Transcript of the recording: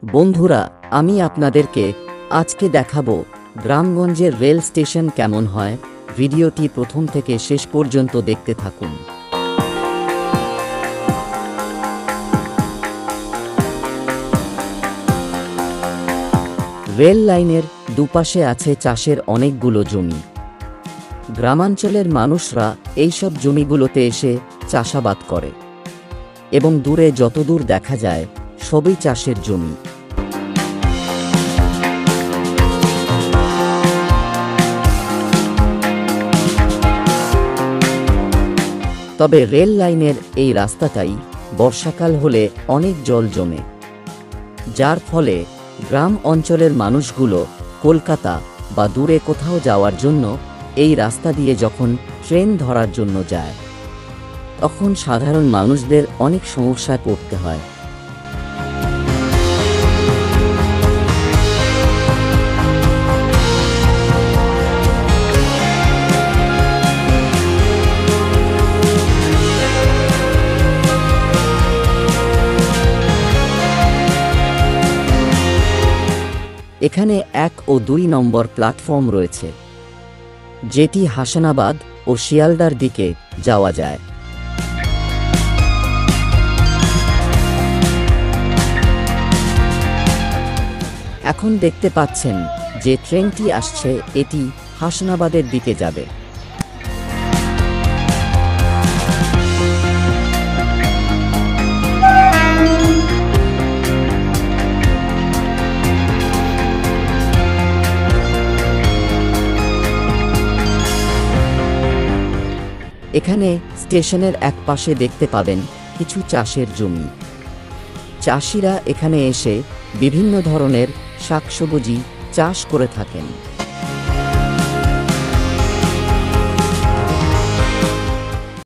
বন্ধুরা, আমি আপনাদেরকে আজকে দেখাবো গ্রামগঞ্জের রেল স্টেশন কেমন হয়। ভিডিওটি প্রথম থেকে শেষ পর্যন্ত দেখতে থাকুন। রেল লাইনের দুপাশে আছে চাষের অনেকগুলো জমি। গ্রামাঞ্চলের মানুষরা এইসব জমিগুলোতে এসে চাষাবাদ করে এবং দূরে যতদূর দেখা যায় সবই চাষের জমি। তবে রেল লাইনের এই রাস্তাটাই বর্ষাকাল হলে অনেক জল জমে, যার ফলে গ্রাম অঞ্চলের মানুষগুলো কলকাতা বা দূরে কোথাও যাওয়ার জন্য এই রাস্তা দিয়ে যখন ট্রেন ধরার জন্য যায়, তখন সাধারণ মানুষদের অনেক সমস্যায় পড়তে হয়। এখানে 1 ও 2 নম্বর প্ল্যাটফর্ম রয়েছে, যেটি হাসানাবাদ ও শিয়ালদার দিকে যাওয়া যায়। এখন দেখতে পাচ্ছেন যে ট্রেনটি আসছে, এটি হাসানাবাদের দিকে যাবে। এখানে স্টেশনের এক পাশে দেখতে পাবেন কিছু চাষের জমি। চাষিরা এখানে এসে বিভিন্ন ধরনের শাকসবজি চাষ করে থাকেন।